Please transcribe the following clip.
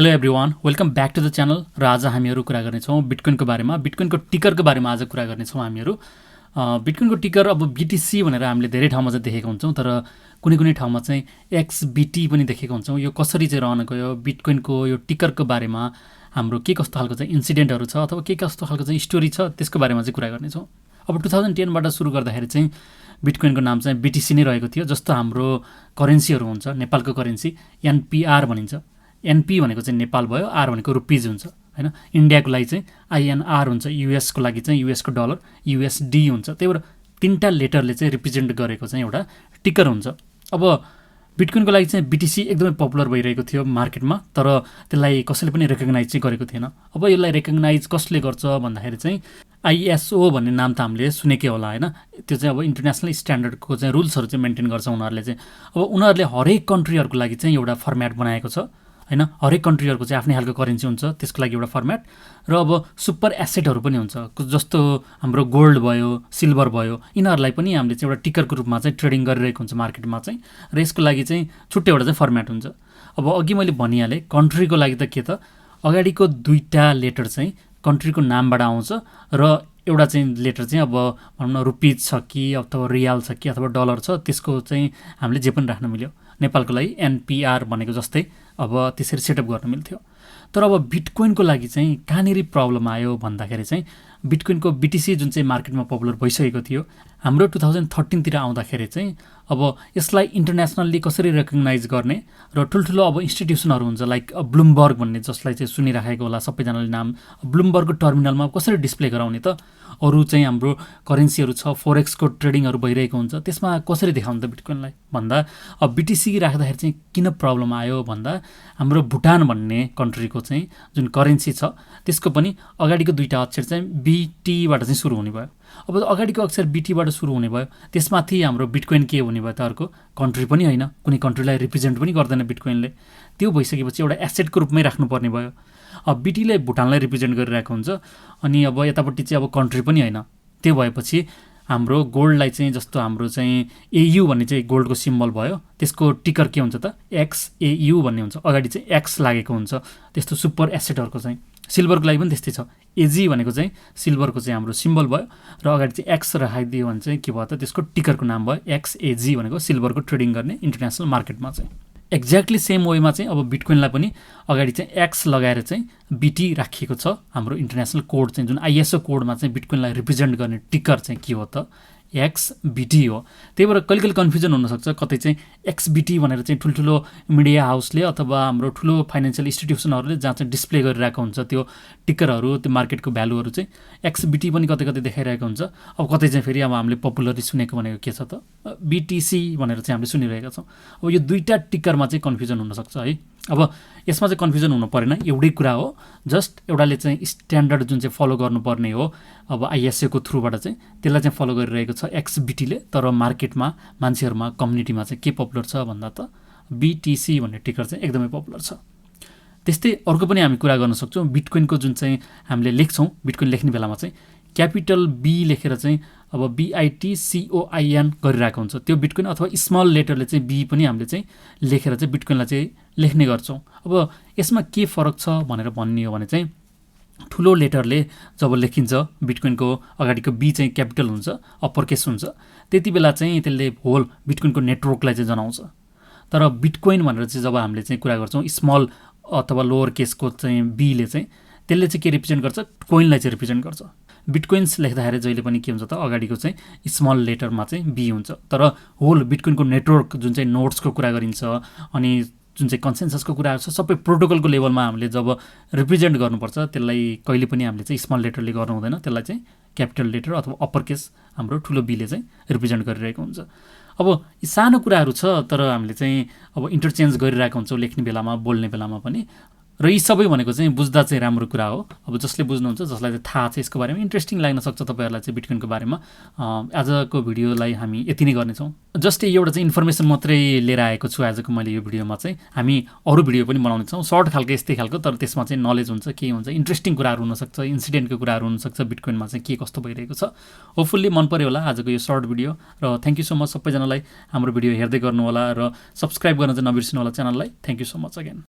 Hello everyone, welcome back to the channel. र आज हामीहरू कुरा गर्नेछौँ बिटकोइनको बारेमा, बिटकोइनको टिकरको बारेमा आज कुरा गर्नेछौँ हामीहरू। बिटकोइनको टिकर अब BTC भनेर हामीले धेरै ठाउँमा चाहिँ देखेका हुन्छौँ, तर कुनै कुनै ठाउँमा चाहिँ XBT पनि देखेका हुन्छौँ। यो कसरी चाहिँ रहन गयो, बिटकोइनको यो टिकरको बारेमा हाम्रो के कस्तो खालको चाहिँ इन्सिडेन्टहरू छ अथवा के कस्तो खालको चाहिँ स्टोरी छ त्यसको बारेमा चाहिँ कुरा गर्नेछौँ। अब 2010बाट सुरु गर्दाखेरि चाहिँ बिटकोइनको नाम चाहिँ BTC नै रहेको थियो। जस्तो हाम्रो करेन्सीहरू हुन्छ, नेपालको करेन्सी NPR भनिन्छ। NP भनेको चाहिँ नेपाल भयो, R भनेको रुपिज हुन्छ हैन। इन्डियाको लागि चाहिँ INR हुन्छ, US को लागि चाहिँ US को डलर USD हुन्छ। त्यही भएर तीनटा लेटरले चाहिँ रिप्रेजेन्ट गरेको चाहिँ एउटा टिकर हुन्छ। अब बिटकोइनको लागि चाहिँ BTC एकदमै पपुलर भइरहेको थियो मार्केटमा, तर त्यसलाई कसैले पनि रेकग्नाइज चाहिँ गरेको थिएन। अब यसलाई रेकग्नाइज कसले गर्छ भन्दाखेरि चाहिँ ISO भन्ने नाम त हामीले सुनेकै होला हैन। त्यो चाहिँ अब इन्टरनेसनल स्ट्यान्डर्डको चाहिँ रुल्सहरू चाहिँ मेन्टेन गर्छ उनीहरूले चाहिँ। अब उनीहरूले हरेक कन्ट्रीहरूको लागि चाहिँ एउटा फर्म्याट बनाएको छ हैन। हरेक कन्ट्रीहरूको चाहिँ आफ्नै खालको करेन्सी हुन्छ, त्यसको लागि एउटा फर्म्याट। र अब सुपर एसेटहरू पनि हुन्छ, जस्तो हाम्रो गोल्ड भयो, सिल्भर भयो, यिनीहरूलाई पनि हामीले चाहिँ एउटा टिकरको रूपमा चाहिँ ट्रेडिङ गरिरहेको हुन्छ मार्केटमा चाहिँ। र यसको लागि चाहिँ छुट्टै एउटा चाहिँ फर्म्याट हुन्छ। अब अघि मैले भनिहालेँ कन्ट्रीको लागि त के त, अगाडिको दुईटा लेटर चाहिँ कन्ट्रीको नामबाट आउँछ र एउटा चाहिँ लेटर चाहिँ अब भनौँ न रुपिज छ कि अथवा रियाल छ कि अथवा डलर छ, त्यसको चाहिँ हामीले जे पनि राख्न मिल्यो। नेपालको लागि NPR भनेको जस्तै अब त्यसरी सेटअप गर्न मिल्थ्यो। तर अब बिटकोइनको लागि चाहिँ कहाँनिर प्रब्लम आयो भन्दाखेरि चाहिँ बिटकोइनको BTC जुन चाहिँ मार्केटमा पपुलर भइसकेको थियो, हाम्रो 2013तिर आउँदाखेरि चाहिँ अब यसलाई इन्टरनेसनल्ली कसरी रेकग्नाइज गर्ने र ठुल्ठुलो अब इन्स्टिट्युसनहरू हुन्छ लाइक ब्लुमबर्ग भन्ने, जसलाई चाहिँ सुनिराखेको होला सबैजनाले नाम। ब्लुमबर्गको टर्मिनलमा कसरी डिस्प्ले गराउने त, अरू चाहिँ हाम्रो करेन्सीहरू छ, फोरेक्सको ट्रेडिङहरू भइरहेको हुन्छ, त्यसमा कसरी देखाउने त बिटकोइनलाई भन्दा अब BTC राख्दाखेरि चाहिँ किन प्रब्लम आयो भन्दा हाम्रो भुटान भन्ने कन्ट्रीको चाहिँ जुन करेन्सी छ त्यसको पनि अगाडिको दुईटा अक्षर चाहिँ BTबाट चाहिँ सुरु हुने भयो। अब अगाडिको अक्षर BTबाट सुरु हुने भयो, त्यसमाथि हाम्रो बिटकोइन के हुने भयो त, अर्को कन्ट्री पनि होइन, कुनै कन्ट्रीलाई रिप्रेजेन्ट पनि गर्दैन बिटकोइनले। त्यो भइसकेपछि एउटा एसेटको रूपमै राख्नुपर्ने भयो। अब BTले भुटानलाई रिप्रेजेन्ट गरिरहेको हुन्छ, अनि अब यतापट्टि चाहिँ अब कन्ट्री पनि होइन। त्यो भएपछि हाम्रो गोल्डलाई चाहिँ जस्तो हाम्रो चाहिँ AU भन्ने चाहिँ गोल्डको सिम्बल भयो, त्यसको टिकर के हुन्छ त XAU भन्ने हुन्छ, अगाडि चाहिँ X लागेको हुन्छ। त्यस्तो सुपर एसेटहरूको चाहिँ सिल्भरको लागि पनि त्यस्तै छ, AG भनेको चाहिँ सिल्भरको चाहिँ हाम्रो सिम्बल भयो र अगाडि चाहिँ X राखिदियो भने चाहिँ के भयो त, त्यसको टिकरको नाम भयो XAG भनेको सिल्भरको ट्रेडिङ गर्ने इन्टरनेसनल मार्केटमा चाहिँ। एक्ज्याक्टली सेम वेमा चाहिँ अब बिटकोइनलाई पनि अगाडि चाहिँ X लगाएर चाहिँ BT राखिएको छ। हाम्रो इन्टरनेसनल कोड चाहिँ जुन ISO कोडमा चाहिँ बिटकोइनलाई रिप्रेजेन्ट गर्ने टिकर चाहिँ के हो त, XBT हो। त्यही भएर कहिले कहिले कन्फ्युजन हुनसक्छ, कतै चाहिँ XBT भनेर चाहिँ ठुल्ठुलो मिडिया हाउसले अथवा हाम्रो ठुलो फाइनेन्सियल इन्स्टिट्युसनहरूले जहाँ चाहिँ डिस्प्ले गरिरहेको हुन्छ त्यो टिकरहरू, त्यो मार्केटको भ्यालुहरू चाहिँ XBT पनि कतै कतै देखाइरहेको हुन्छ। अब कतै चाहिँ फेरि अब हामीले पपुलरली सुनेको भनेको के छ त BTC भनेर चाहिँ हामीले सुनिरहेका छौँ। अब यो दुईटा टिकरमा चाहिँ कन्फ्युजन हुनसक्छ है। अब यसमा चाहिँ कन्फ्युजन हुनु परेन, एउटै कुरा हो, जस्ट एउटाले चाहिँ स्ट्यान्डर्ड जुन चाहिँ फलो गर्नुपर्ने हो अब ISO को थ्रुबाट चाहिँ त्यसलाई चाहिँ फलो गरिरहेको छ XBTले। तर मार्केटमा मान्छेहरूमा कम्युनिटीमा चाहिँ के पपुलर छ भन्दा त BTC भन्ने टिकर चाहिँ एकदमै पपुलर छ। त्यस्तै अर्को पनि हामी कुरा गर्न सक्छौँ। बिटकोइनको जुन चाहिँ हामीले लेख्छौँ, बिटकोइन लेख्ने बेलामा चाहिँ क्यापिटल B लेखेर चाहिँ अब BITCOIN गरिरहेको हुन्छ त्यो बिटकोइन, अथवा स्मल लेटरले चाहिँ B पनि हामीले चाहिँ लेखेर चाहिँ बिटकोइनलाई चाहिँ लेख्ने गर्छौँ। अब यसमा के फरक छ भनेर भन्ने हो भने चाहिँ ठुलो लेटरले जब लेखिन्छ बिटकोइनको अगाडिको B चाहिँ क्यापिटल हुन्छ, अप्पर केस हुन्छ, त्यति बेला चाहिँ त्यसले होल बिटकोइनको नेटवर्कलाई चाहिँ जनाउँछ। तर बिटकोइन भनेर चाहिँ जब हामीले चाहिँ कुरा गर्छौँ स्मल अथवा लोवर केसको चाहिँ Bले चाहिँ त्यसले चाहिँ के रिप्रेजेन्ट गर्छ, कोइनलाई चाहिँ रिप्रेजेन्ट गर्छ। बिटकोइन्स लेख्दाखेरि जहिले पनि के हुन्छ त अगाडिको चाहिँ स्मल लेटरमा चाहिँ B हुन्छ, तर होल बिटकोइनको नेटवर्क जुन चाहिँ नोड्सको कुरा गरिन्छ अनि जुन चाहिँ कन्सेन्ससको कुराहरू छ सबै प्रोटोकलको लेभलमा हामीले जब रिप्रेजेन्ट गर्नुपर्छ त्यसलाई कहिले पनि हामीले चाहिँ स्मल लेटरले गर्नु हुँदैन, त्यसलाई चाहिँ क्यापिटल लेटर अथवा अप्पर केस हाम्रो ठुलो Bले चाहिँ रिप्रेजेन्ट गरिरहेको हुन्छ। अब यी सानो कुराहरू छ, तर हामीले चाहिँ अब इन्टरचेन्ज गरिरहेको हुन्छौँ लेख्ने बेलामा, बोल्ने बेलामा पनि। र यी सबै भनेको चाहिँ बुझ्दा चाहिँ राम्रो कुरा हो। अब जसले बुझ्नुहुन्छ, जसलाई चाहिँ थाहा छ यसको बारेमा, इन्ट्रेस्टिङ लाग्न सक्छ तपाईँहरूलाई चाहिँ बिटकोइनको बारेमा। आजको भिडियोलाई हामी यति नै गर्नेछौँ। जस्ट एउटा चाहिँ इन्फर्मेसन मात्रै लिएर आएको छु आजको मैले यो भिडियोमा चाहिँ। हामी अरू भिडियो पनि बनाउनेछौँ सर्ट खालको यस्तै खालको, तर त्यसमा चाहिँ नलेज हुन्छ, के हुन्छ, इन्ट्रेस्टिङ कुराहरू हुनसक्छ, इन्सिडेन्टको कुराहरू हुनसक्छ, बिटकोइनमा चाहिँ के कस्तो भइरहेको छ। होपफुल्ली मन पर्यो होला आजको यो सर्ट भिडियो। र थ्याङ्क यू सो मच सबैजनालाई हाम्रो भिडियो हेर्दै गर्नु होला र सब्सक्राइब गर्न चाहिँ नबिर्सिनु होला च्यानललाई। Thank you so much again.